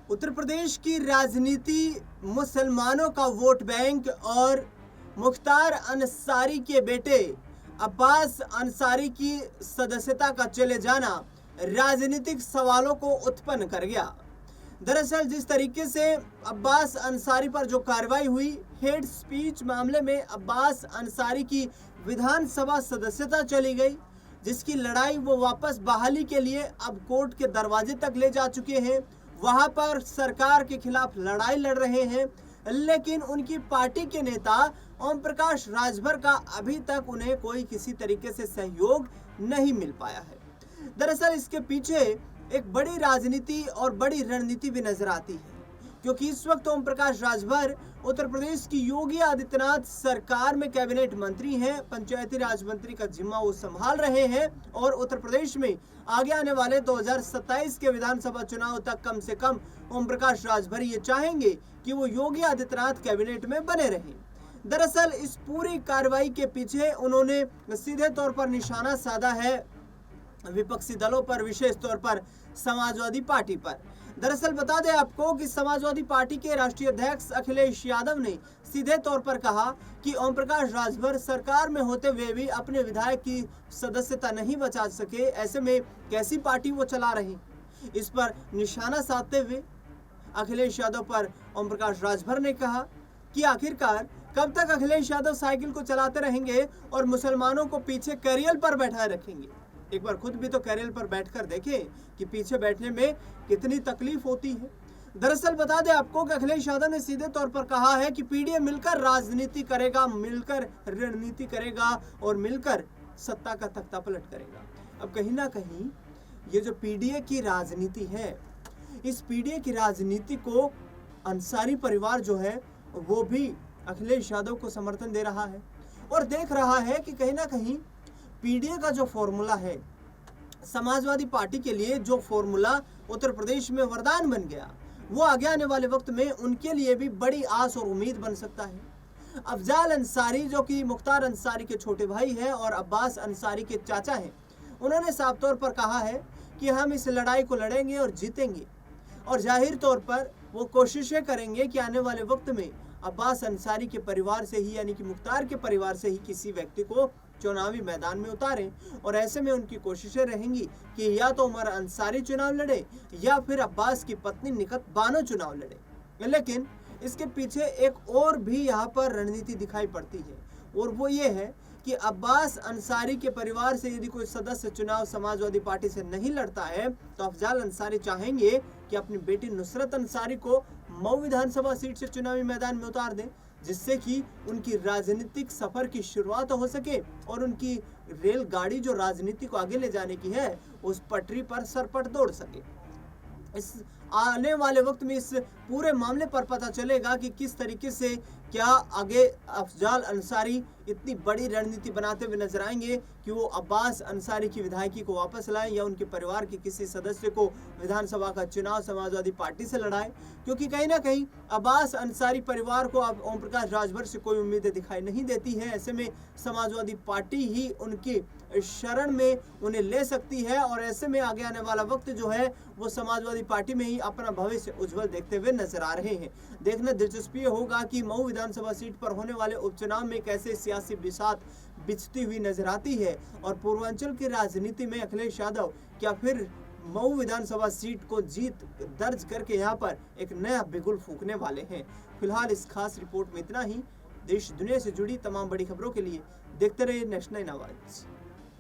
उत्तर प्रदेश की राजनीति मुसलमानों का वोट बैंक और मुख्तार अंसारी के बेटे अब्बास अंसारी की सदस्यता का चले जाना राजनीतिक सवालों को उत्पन्न कर गया। दरअसल जिस तरीके से अब्बास अंसारी पर जो कार्रवाई हुई, हेट स्पीच मामले में अब्बास अंसारी की विधानसभा सदस्यता चली गई, जिसकी लड़ाई वो वापस बहाली के लिए अब कोर्ट के दरवाजे तक ले जा चुके हैं। वहां पर सरकार के खिलाफ लड़ाई लड़ रहे हैं, लेकिन उनकी पार्टी के नेता ओम प्रकाश राजभर का अभी तक उन्हें कोई किसी तरीके से सहयोग नहीं मिल पाया है। दरअसल इसके पीछे एक बड़ी राजनीति और बड़ी रणनीति भी नजर आती है, क्योंकि इस वक्त ओम प्रकाश राजभर उत्तर प्रदेश की योगी आदित्यनाथ सरकार में कैबिनेट मंत्री हैं, पंचायती राज मंत्री का जिम्मा वो संभाल रहे हैं और उत्तर प्रदेश में आगे आने वाले 2027 के विधानसभा चुनाव तक कम से कम ओम प्रकाश राजभर ये चाहेंगे कि वो योगी आदित्यनाथ कैबिनेट में बने रहें। दरअसल इस पूरी कार्रवाई के पीछे उन्होंने सीधे तौर पर निशाना साधा है विपक्षी दलों पर, विशेष तौर पर समाजवादी पार्टी पर। दरअसल बता दें आपको कि समाजवादी पार्टी के राष्ट्रीय अध्यक्ष अखिलेश यादव ने सीधे तौर पर कहा कि ओम प्रकाश राजभर सरकार में होते हुए भी अपने विधायक की सदस्यता नहीं बचा सके, ऐसे में कैसी पार्टी वो चला रहे। इस पर निशाना साधते हुए अखिलेश यादव पर ओम प्रकाश राजभर ने कहा कि आखिरकार कब तक अखिलेश यादव साइकिल को चलाते रहेंगे और मुसलमानों को पीछे कैरियर पर बैठाए रखेंगे। एक बार खुद भी तो कैरियर पर बैठकर देखें कि पीछे बैठने में कितनी तकलीफ होती है। दरअसल बता दें आपको कि अखिलेश यादव ने सीधे तौर पर कहा है कि पीडीए मिलकर राजनीति करेगा, मिलकर रणनीति करेगा और मिलकर सत्ता का तख्ता पलट करेगा। अब कहीं ना कहीं ये जो पीडीए की राजनीति है, इस पीडीए की राजनीति को अंसारी परिवार जो है वो भी अखिलेश यादव को समर्थन दे रहा है और देख रहा है कि कहीं ना कहीं पीडीए का जो फॉर्मूला है, समाजवादी पार्टी के लिए जो फॉर्मूला उत्तर प्रदेश में वरदान बन गया, वो आगे आने वाले वक्त में उनके लिए भी बड़ी आस और उम्मीद बन सकता है। अफजाल अंसारी जो कि मुख्तार अंसारी के छोटे भाई हैं और अब्बास अंसारी के चाचा हैं, उन्होंने साफ तौर पर कहा है कि हम इस लड़ाई को लड़ेंगे और जीतेंगे और जाहिर तौर पर वो कोशिशें करेंगे कि आने वाले वक्त में अब्बास अंसारी के परिवार से ही, यानी कि मुख्तार के परिवार से ही किसी व्यक्ति को चुनावी मैदान में उतारें। और ऐसे में उनकी कोशिशें रहेंगी कि या तो उमर अंसारी चुनाव लड़े या फिर अब्बास की पत्नी निकत बानो चुनाव लड़े। लेकिन इसके पीछे एक और भी यहाँ पर रणनीति दिखाई पड़ती है और वो ये है कि अब्बास अंसारी के परिवार से यदि कोई सदस्य चुनाव समाजवादी पार्टी से नहीं लड़ता है तो अफजाल अंसारी चाहेंगे कि अपनी बेटी नुसरत अंसारी को मऊ विधानसभा सीट से चुनावी मैदान में उतार दें, जिससे कि उनकी राजनीतिक सफर की शुरुआत हो सके और उनकी रेलगाड़ी जो राजनीति को आगे ले जाने की है उस पटरी पर सरपट दौड़ सके। इस आने वाले वक्त में इस पूरे मामले पर पता चलेगा कि किस तरीके से क्या आगे अफजाल अंसारी इतनी बड़ी रणनीति बनाते हुए नजर आएंगे कि वो अब्बास अंसारी की विधायकी को वापस लाएं या उनके परिवार के किसी सदस्य को विधानसभा का चुनाव समाजवादी पार्टी से लड़ाएं। क्योंकि कहीं ना कहीं अब्बास अंसारी परिवार को अब ओम प्रकाश राजभर से कोई उम्मीदें दिखाई नहीं देती है। ऐसे में समाजवादी पार्टी ही उनकी शरण में उन्हें ले सकती है और ऐसे में आगे आने वाला वक्त जो है वो समाजवादी पार्टी में ही अपना भविष्य उज्जवल देखते हुए नजर आ रहे हैं। देखना दिलचस्पी होगा कि मऊ विधानसभा सीट पर होने वाले उपचुनाव में कैसे सियासी बिसात बिछती हुई नजर आती है और पूर्वांचल की राजनीति में अखिलेश यादव क्या फिर मऊ विधानसभा सीट को जीत दर्ज करके यहाँ पर एक नया बिगुल फूंकने वाले हैं। फिलहाल इस खास रिपोर्ट में इतना ही। देश दुनिया से जुड़ी तमाम बड़ी खबरों के लिए देखते रहिए नेशनल आवाज।